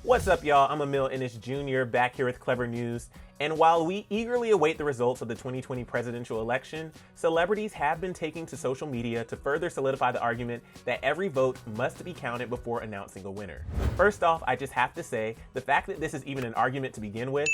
What's up, y'all? I'm Emil Ennis Jr. back here with Clever News. And while we eagerly await the results of the 2020 presidential election, celebrities have been taking to social media to further solidify the argument that every vote must be counted before announcing a winner. First off, I just have to say, the fact that this is even an argument to begin with,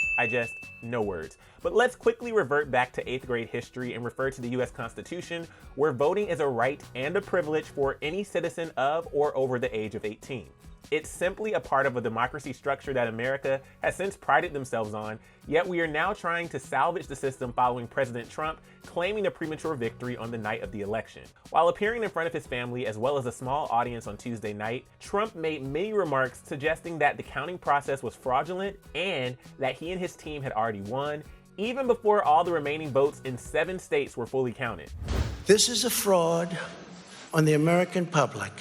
no words. But let's quickly revert back to 8th grade history and refer to the US Constitution, where voting is a right and a privilege for any citizen of or over the age of 18. It's simply a part of a democracy structure that America has since prided themselves on, yet we are now trying to salvage the system following President Trump claiming a premature victory on the night of the election. While appearing in front of his family as well as a small audience on Tuesday night, Trump made many remarks suggesting that the counting process was fraudulent and that he and his team had already won, even before all the remaining votes in 7 states were fully counted. This is a fraud on the American public.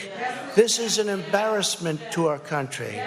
This is an embarrassment to our country.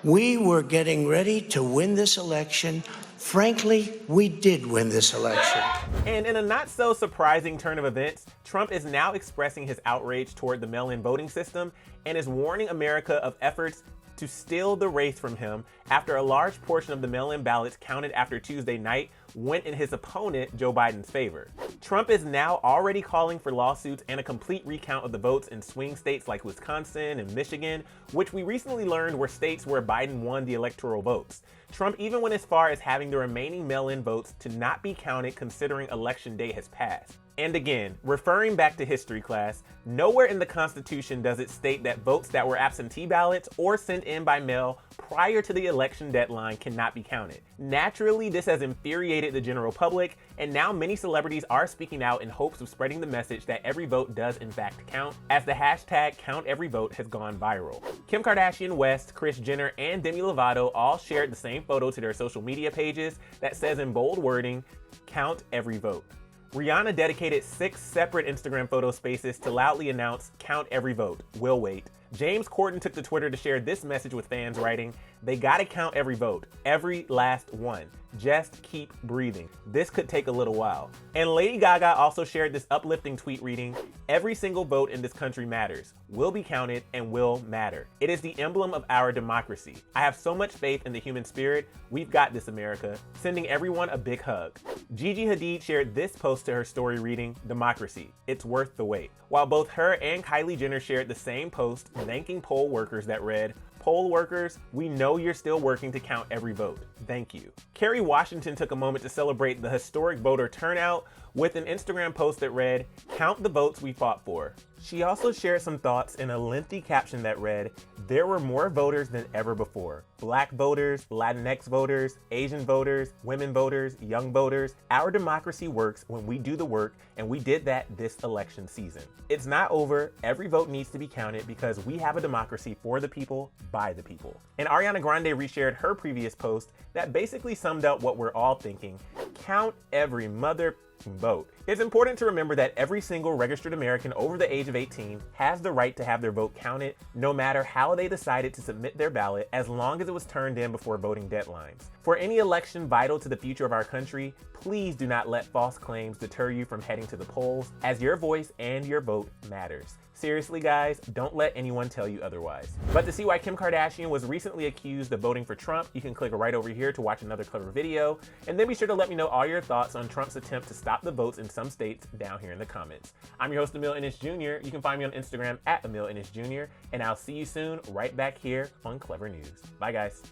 We were getting ready to win this election. Frankly, we did win this election. And in a not so surprising turn of events, Trump is now expressing his outrage toward the mail-in voting system and is warning America of efforts to steal the race from him after a large portion of the mail-in ballots counted after Tuesday night went in his opponent Joe Biden's favor. Trump is now already calling for lawsuits and a complete recount of the votes in swing states like Wisconsin and Michigan, which we recently learned were states where Biden won the electoral votes. Trump even went as far as having the remaining mail-in votes to not be counted considering election day has passed. And again, referring back to history class, nowhere in the Constitution does it state that votes that were absentee ballots or sent in by mail prior to the election deadline cannot be counted. Naturally, this has infuriated the general public, and now many celebrities are speaking out in hopes of spreading the message that every vote does in fact count, as the hashtag #CountEveryVote has gone viral. Kim Kardashian West, Kris Jenner, and Demi Lovato all shared the same photo to their social media pages that says in bold wording, "Count every vote." Rihanna dedicated 6 separate Instagram photo spaces to loudly announce, "Count every vote, we'll wait." James Corden took to Twitter to share this message with fans, writing, "They gotta count every vote, every last one. Just keep breathing. This could take a little while." And Lady Gaga also shared this uplifting tweet reading, "Every single vote in this country matters, will be counted, and will matter. It is the emblem of our democracy. I have so much faith in the human spirit. We've got this, America. Sending everyone a big hug." Gigi Hadid shared this post to her story reading, "Democracy. It's worth the wait." While both her and Kylie Jenner shared the same post thanking poll workers that read, "Poll workers, we know you're still working to count every vote. Thank you." Kerry Washington took a moment to celebrate the historic voter turnout with an Instagram post that read, "Count the votes we fought for." She also shared some thoughts in a lengthy caption that read, "There were more voters than ever before. Black voters, Latinx voters, Asian voters, women voters, young voters. Our democracy works when we do the work, and we did that this election season. It's not over. Every vote needs to be counted because we have a democracy for the people, by the people." And Ariana Grande reshared her previous post that basically summed up what we're all thinking. Count every mother vote. It's important to remember that every single registered American over the age of 18 has the right to have their vote counted, no matter how they decided to submit their ballot, as long as it was turned in before voting deadlines. For any election vital to the future of our country, please do not let false claims deter you from heading to the polls, as your voice and your vote matters. Seriously, guys, don't let anyone tell you otherwise. But to see why Kim Kardashian was recently accused of voting for Trump, you can click right over here to watch another clever video, and then be sure to let me know all your thoughts on Trump's attempt to stop the votes in some states down here in the comments. I'm your host, Emil Ennis Jr. You can find me on Instagram at Emil Ennis Jr., and I'll see you soon right back here on Clever News. Bye, guys.